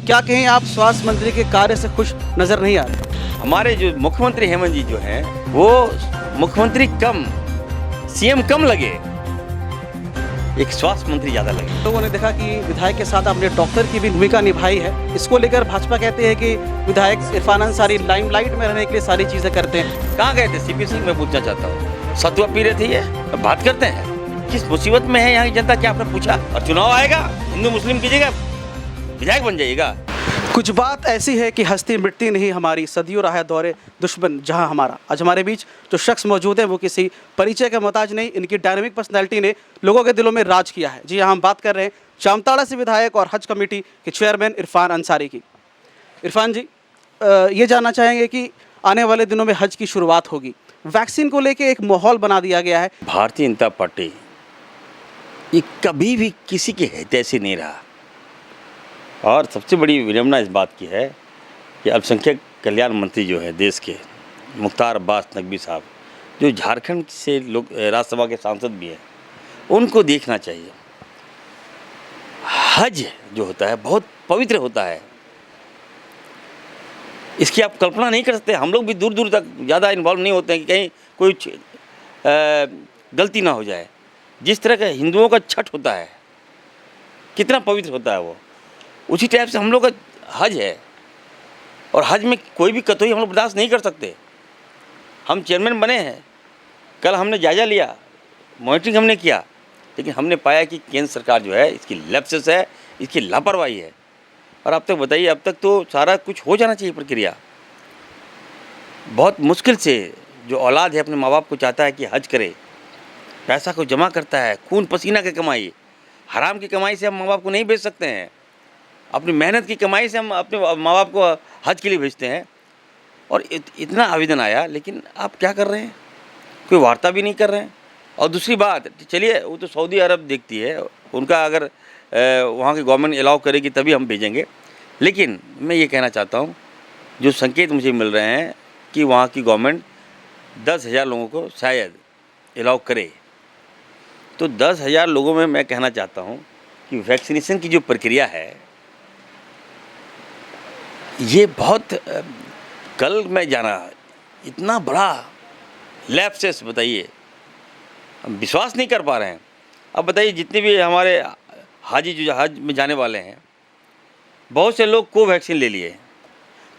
क्या कहें, आप स्वास्थ्य मंत्री के कार्य से खुश नजर नहीं आ रहे? हमारे जो मुख्यमंत्री हेमंत जी जो हैं वो मुख्यमंत्री कम, सीएम कम लगे, एक स्वास्थ्य मंत्री ज़्यादा लगे। लोगों ने देखा कि विधायक के साथ आपने डॉक्टर की भी भूमिका निभाई है। इसको लेकर भाजपा कहते हैं कि विधायक इरफान अंसारी लाइमलाइट में रहने के लिए सारी चीज़ें करते हैं। कहाँ गए थे सीपी सिंह? मैं पूछना चाहता हूँ। सतुआ पी रहे थे ये? अब बात करते हैं किस मुसीबत में है यहाँ की जनता, क्या आपने पूछा? और चुनाव आएगा, हिंदू मुस्लिम कीजिएगा, विधायक बन जाइएगा। कुछ बात ऐसी है कि हस्ती मिटती नहीं हमारी, सदियों रहा है दौरे दुश्मन जहां हमारा। आज हमारे बीच जो शख्स मौजूद हैं वो किसी परिचय का मोहताज नहीं, इनकी डायनामिक पर्सनैलिटी ने लोगों के दिलों में राज किया है। जी हाँ, हम बात कर रहे हैं जामताड़ा से विधायक और हज कमेटी के चेयरमैन इरफान अंसारी की। इरफान जी, ये जानना चाहेंगे कि आने वाले दिनों में हज की शुरुआत होगी, वैक्सीन को लेकर एक माहौल बना दिया गया है। भारतीय जनता पार्टी ये कभी भी किसी के हितैषी से नहीं रहा, और सबसे बड़ी विडंबना इस बात की है कि अल्पसंख्यक कल्याण मंत्री जो है देश के, मुख्तार अब्बास नकवी साहब, जो झारखंड से लोग राज्यसभा के सांसद भी हैं, उनको देखना चाहिए। हज जो होता है बहुत पवित्र होता है, इसकी आप कल्पना नहीं कर सकते। हम लोग भी दूर दूर तक ज़्यादा इन्वॉल्व नहीं होते हैं कि कहीं कोई गलती ना हो जाए। जिस तरह का हिंदुओं का छठ होता है, कितना पवित्र होता है वो, उसी टाइप से हम लोग का हज है। और हज में कोई भी कतई हम लोग बर्दाश्त नहीं कर सकते। हम चेयरमैन बने हैं, कल हमने जायज़ा लिया, मॉनिटरिंग हमने किया, लेकिन हमने पाया कि केंद्र सरकार जो है इसकी लैप्सेस है, इसकी लापरवाही है। और अब तक बताइए, अब तक तो सारा कुछ हो जाना चाहिए प्रक्रिया। बहुत मुश्किल से जो औलाद है अपने माँ बाप को चाहता है कि हज करे, पैसा को जमा करता है, खून पसीना की कमाई, हराम की कमाई से हम माँ बाप को नहीं भेज सकते हैं। अपनी मेहनत की कमाई से हम अपने माँ बाप को हज के लिए भेजते हैं। और इतना आवेदन आया, लेकिन आप क्या कर रहे हैं? कोई वार्ता भी नहीं कर रहे हैं। और दूसरी बात, चलिए वो तो सऊदी अरब देखती है, उनका अगर वहाँ की गवर्नमेंट अलाउ करेगी तभी हम भेजेंगे। लेकिन मैं ये कहना चाहता हूँ, जो संकेत मुझे मिल रहे हैं कि वहाँ की गवर्नमेंट 10,000 लोगों को शायद अलाउ करे, तो 10,000 लोगों में मैं कहना चाहता हूँ कि वैक्सीनेशन की जो प्रक्रिया है ये बहुत, कल मैं जाना, इतना बड़ा लैप्सेस, बताइए, हम विश्वास नहीं कर पा रहे हैं। अब बताइए, जितने भी हमारे हाजी जो हज में जाने वाले हैं, बहुत से लोग कोवैक्सीन ले लिए।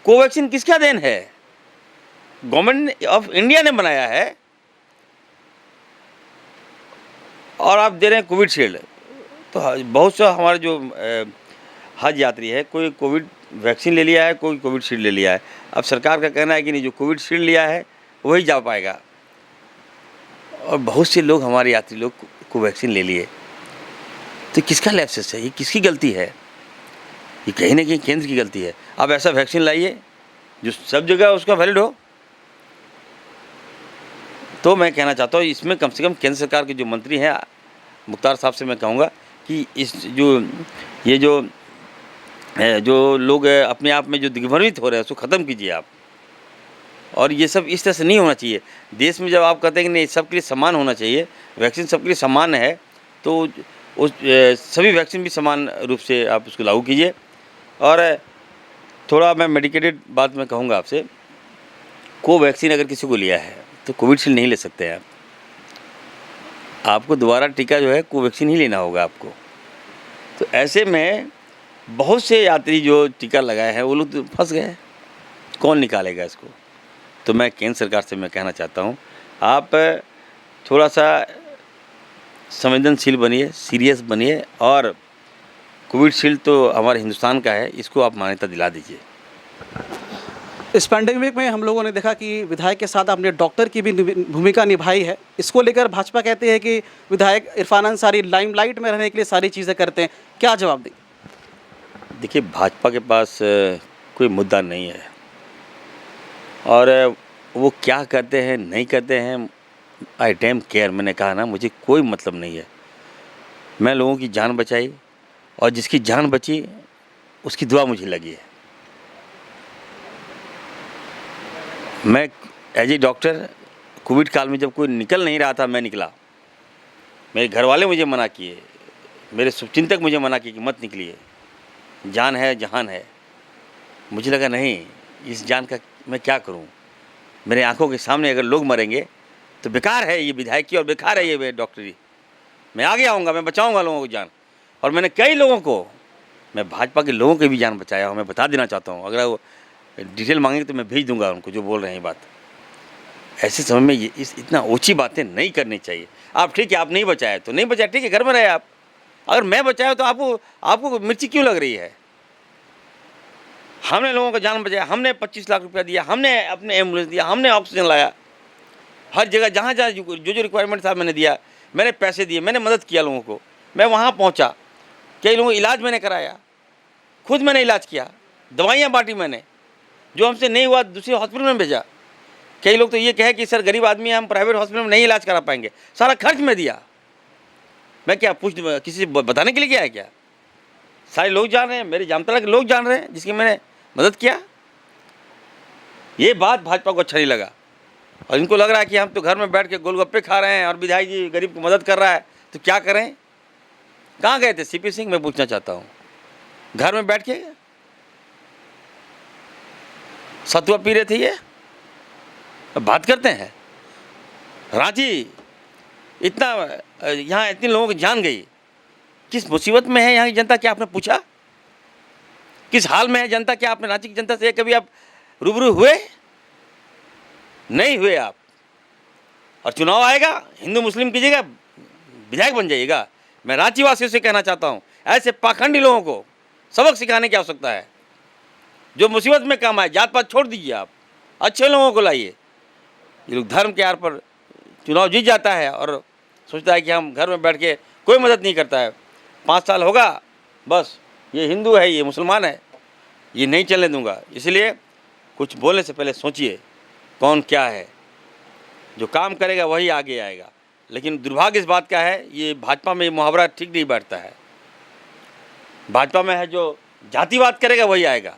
कोवैक्सीन किसका देन है? गवर्नमेंट ऑफ इंडिया ने बनाया है, और आप दे रहे हैं कोविडशील्ड। तो बहुत से हमारे जो हज यात्री है, कोई कोविड वैक्सीन ले लिया है, कोई कोविडशील्ड ले लिया है। अब सरकार का कहना है कि नहीं, जो कोविडशील्ड लिया है वही जा पाएगा। और बहुत से लोग, हमारे यात्री लोग, कोवैक्सीन ले लिए। तो किसका लैप्सेस है? ये किसकी गलती है? ये कहीं ना कहीं केंद्र की गलती है। अब ऐसा वैक्सीन लाइए जो सब जगह उसका वैलिड हो। तो मैं कहना चाहता हूँ, इसमें कम से कम केंद्र सरकार के जो मंत्री हैं, मुख्तार साहब से मैं कहूँगा कि इस जो लोग अपने आप में जो दिग्भ्रमित हो रहे हैं उसको ख़त्म कीजिए आप। और ये सब इस तरह से नहीं होना चाहिए। देश में जब आप कहते हैं कि नहीं, सबके लिए समान होना चाहिए, वैक्सीन सबके लिए समान है, तो उस सभी वैक्सीन भी समान रूप से आप उसको लागू कीजिए। और थोड़ा मैं मेडिकेटेड बात में कहूँगा आपसे, कोवैक्सीन अगर किसी को लिया है तो कोविडशील्ड नहीं ले सकते हैं आपको दोबारा टीका जो है कोवैक्सीन ही लेना होगा आपको। तो ऐसे में बहुत से यात्री जो टीका लगाए हैं वो लोग तो फंस गए, कौन निकालेगा इसको? तो मैं केंद्र सरकार से मैं कहना चाहता हूँ, आप थोड़ा सा संवेदनशील बनिए, सीरियस बनिए, और कोविडशील्ड तो हमारे हिंदुस्तान का है, इसको आप मान्यता दिला दीजिए। इस पैंडेमिक में हम लोगों ने देखा कि विधायक के साथ आपने डॉक्टर की भी भूमिका निभाई है। इसको लेकर भाजपा कहते हैं कि विधायक इरफान अंसारी लाइमलाइट में रहने के लिए सारी चीज़ें करते हैं, क्या जवाब दें? देखिए, भाजपा के पास कोई मुद्दा नहीं है, और वो क्या करते हैं नहीं करते हैं, आई डैम केयर। मैंने कहा ना, मुझे कोई मतलब नहीं है। मैं लोगों की जान बचाई, और जिसकी जान बची उसकी दुआ मुझे लगी है। मैं एज ए डॉक्टर कोविड काल में जब कोई निकल नहीं रहा था, मैं निकला। मेरे घर वाले मुझे मना किए, मेरे शुभचिंतक मुझे मना किए कि मत निकलिए, जान है जहान है। मुझे लगा नहीं, इस जान का मैं क्या करूं। मेरे आंखों के सामने अगर लोग मरेंगे तो बेकार है ये विधायकी और बेकार है ये डॉक्टरी। मैं आगे आऊँगा, मैं बचाऊँगा लोगों की जान। और मैंने कई लोगों को, मैं भाजपा के लोगों की भी जान बचाया हूँ। मैं बता देना चाहता हूँ, अगर वो डिटेल मांगेंगे तो मैं भेज दूंगा उनको जो बोल रहे हैं बात। ऐसे समय में ये इतना ऊँची बातें नहीं करनी चाहिए। आप ठीक है, आप नहीं बचाए तो नहीं बचाए, ठीक है, घर में रहे आप। अगर मैं बचाया तो आपको मिर्ची क्यों लग रही है? हमने लोगों का जान बचाया, हमने 25 लाख रुपया दिया, हमने अपने एम्बुलेंस दिया, हमने ऑक्सीजन लाया, हर जगह जहाँ जहाँ जो रिक्वायरमेंट था मैंने दिया, मैंने पैसे दिए, मैंने मदद किया लोगों को। मैं वहाँ पहुँचा, कई लोगों का इलाज मैंने कराया, खुद मैंने इलाज किया, दवाइयाँ बांटी मैंने, जो हमसे नहीं हुआ दूसरे हॉस्पिटल में भेजा। कई लोग तो ये कहे कि सर गरीब आदमी है, हम प्राइवेट हॉस्पिटल में नहीं इलाज करा पाएंगे, सारा खर्च मैं दिया। मैं क्या किसी से बताने के लिए गया है क्या? सारे लोग जान रहे हैं, मेरे जामतला के लोग जान रहे हैं जिसकी मैंने मदद किया। ये बात भाजपा को अच्छा नहीं लगा और इनको लग रहा है कि हम तो घर में बैठ के गोलगप्पे खा रहे हैं और विधायक जी गरीब की मदद कर रहा है, तो क्या करें? कहाँ गए थे सीपी सिंह? मैं पूछना चाहता हूँ। घर में बैठ के सतुआ पी रहे थे, ये बात करते हैं। रांची इतना, यहाँ इतने लोगों की जान गई, किस मुसीबत में है यहाँ की जनता? क्या आपने पूछा? किस हाल में है जनता? क्या आपने रांची की जनता से कभी आप रूबरू हुए? नहीं हुए आप। और चुनाव आएगा, हिंदू मुस्लिम कीजिएगा, विधायक बन जाइएगा। मैं रांची वासियों से कहना चाहता हूँ, ऐसे पाखंडी लोगों को सबक सिखाने की आवश्यकता है। जो मुसीबत में काम आए, जात पात छोड़ दीजिए, आप अच्छे लोगों को लाइए। ये लोग धर्म के आधार पर चुनाव जीत जाता है और सोचता है कि हम घर में बैठ के कोई मदद नहीं करता है, 5 साल होगा बस, ये हिंदू है, ये मुसलमान है, ये नहीं चलने दूंगा। इसलिए कुछ बोलने से पहले सोचिए कौन क्या है। जो काम करेगा वही आगे आएगा। लेकिन दुर्भाग्य इस बात का है, ये भाजपा में ये मुहावरा ठीक नहीं बैठता है। भाजपा में है जो जातिवाद करेगा वही आएगा,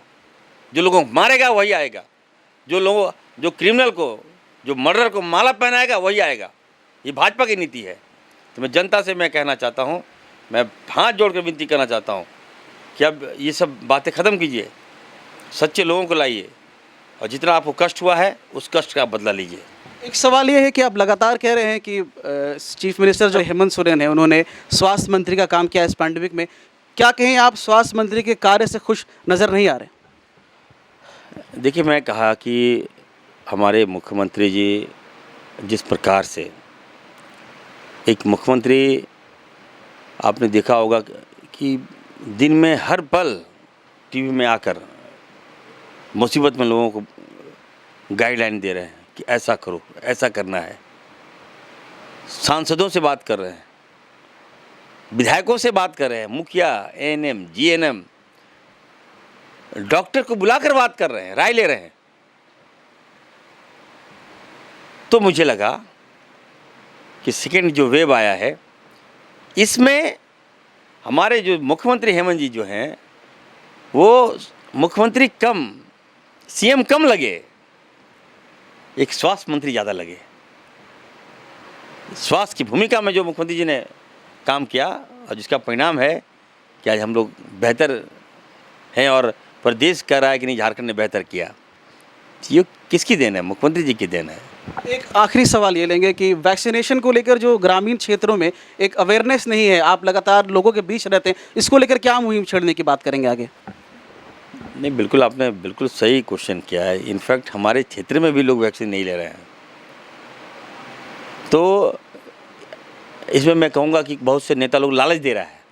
जो लोगों को मारेगा वही आएगा, जो क्रिमिनल को, जो मर्डर को माला पहनाएगा वही आएगा। ये भाजपा की नीति है। तो मैं जनता से मैं कहना चाहता हूँ, मैं हाथ जोड़कर विनती करना चाहता हूँ कि अब ये सब बातें ख़त्म कीजिए, सच्चे लोगों को लाइए और जितना आपको कष्ट हुआ है उस कष्ट का बदला लीजिए। एक सवाल ये है कि आप लगातार कह रहे हैं कि चीफ मिनिस्टर जो हेमंत सोरेन है उन्होंने स्वास्थ्य मंत्री का काम किया इस पैंडेमिक में। क्या कहें, आप स्वास्थ्य मंत्री के कार्य से खुश नज़र नहीं आ रहे? देखिए, मैं कहा कि हमारे मुख्यमंत्री जी जिस प्रकार से, एक मुख्यमंत्री आपने देखा होगा कि दिन में हर पल टीवी में आकर मुसीबत में लोगों को गाइडलाइन दे रहे हैं कि ऐसा करो, ऐसा करना है। सांसदों से बात कर रहे हैं, विधायकों से बात कर रहे हैं, मुखिया, एएनएम, जीएनएम, डॉक्टर को बुलाकर बात कर रहे हैं, राय ले रहे हैं। तो मुझे लगा कि सेकेंड जो वेव आया है इसमें हमारे जो मुख्यमंत्री हेमंत जी जो हैं वो मुख्यमंत्री कम, सीएम कम लगे, एक स्वास्थ्य मंत्री ज़्यादा लगे। स्वास्थ्य की भूमिका में जो मुख्यमंत्री जी ने काम किया और जिसका परिणाम है कि आज हम लोग बेहतर हैं और प्रदेश कह रहा है कि नहीं झारखंड ने बेहतर किया। ये किसकी देन है? मुख्यमंत्री जी की देन है। एक आखिरी सवाल ये लेंगे कि वैक्सीनेशन को लेकर जो ग्रामीण क्षेत्रों में एक अवेयरनेस नहीं है, आप लगातार लोगों के बीच रहते हैं, इसको लेकर क्या मुहिम छेड़ने की बात करेंगे आगे? नहीं, बिल्कुल आपने बिल्कुल सही क्वेश्चन किया है। इनफैक्ट हमारे क्षेत्र में भी लोग वैक्सीन नहीं ले रहे हैं। तो इसमें मैं कहूँगा कि बहुत से नेता लोग लालच दे रहा है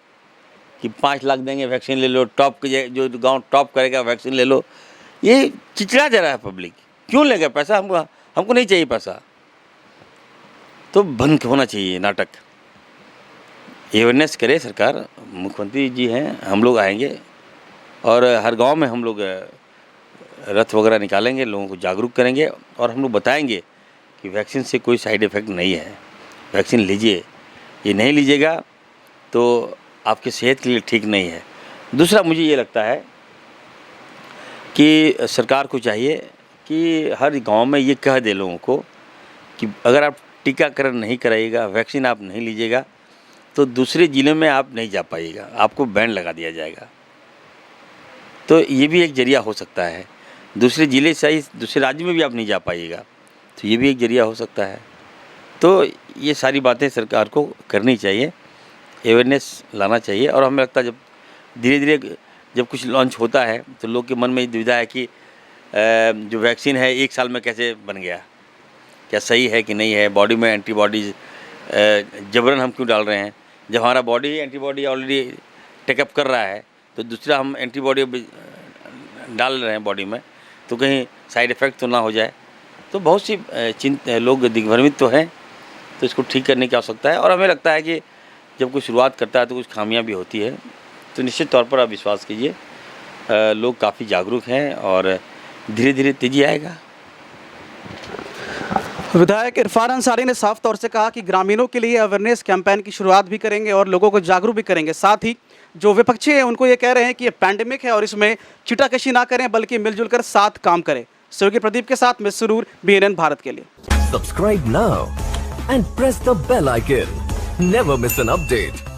कि 5 लाख देंगे, वैक्सीन ले लो, टॉप के जो गांव टॉप करेगा वैक्सीन ले लो। ये चिचड़ा जा रहा है पब्लिक। क्यों लेगा पैसा? हमको नहीं चाहिए पैसा। तो बंद होना चाहिए नाटक। अवेयरनेस करे सरकार, मुख्यमंत्री जी हैं, हम लोग आएंगे और हर गांव में हम लोग रथ वगैरह निकालेंगे, लोगों को जागरूक करेंगे और हम लोग बताएंगे कि वैक्सीन से कोई साइड इफ़ेक्ट नहीं है, वैक्सीन लीजिए। ये नहीं लीजिएगा तो आपकी सेहत के लिए ठीक नहीं है। दूसरा मुझे ये लगता है कि सरकार को चाहिए कि हर गांव में ये कह दे लोगों को कि अगर आप टीकाकरण नहीं कराइएगा, वैक्सीन आप नहीं लीजिएगा तो दूसरे ज़िले में आप नहीं जा पाइएगा, आपको बैन लगा दिया जाएगा। तो ये भी एक जरिया हो सकता है। दूसरे ज़िले से ही दूसरे राज्य में भी आप नहीं जा पाइएगा, तो ये भी एक जरिया हो सकता है। तो ये सारी बातें सरकार को करनी चाहिए, अवेयरनेस लाना चाहिए। और हमें लगता है जब धीरे धीरे जब कुछ लॉन्च होता है तो लोग के मन में दुविधा है कि जो वैक्सीन है 1 साल में कैसे बन गया, क्या सही है कि नहीं है, बॉडी में एंटीबॉडीज़ जबरन हम क्यों डाल रहे हैं। जब हमारा बॉडी एंटीबॉडी ऑलरेडी टेकअप कर रहा है तो दूसरा हम एंटीबॉडी डाल रहे हैं बॉडी में, तो कहीं साइड इफ़ेक्ट तो ना हो जाए। तो बहुत सी लोग दिग्भ्रमित तो हैं, तो इसको ठीक करने की आवश्यकता है। और हमें लगता है कि जब कोई शुरुआत करता है तो कुछ खामियां भी होती है, तो निश्चित तौर पर आप विश्वास कीजिए लोग काफ़ी जागरूक हैं और धीरे धीरे तेजी आएगा। विधायक इरफान अंसारी ने साफ तौर से कहा कि ग्रामीणों के लिए अवेयरनेस कैंपेन की शुरुआत भी करेंगे और लोगों को जागरूक भी करेंगे। साथ ही जो विपक्षी हैं उनको ये कह रहे हैं कि ये पैंडेमिक है और इसमें छिटाकशी ना करें बल्कि मिलजुल कर साथ काम करें। सहयोगी प्रदीप के साथ मैं सुरूर, BNN भारत के लिए। Subscribe now and press the bell icon. Never miss an update.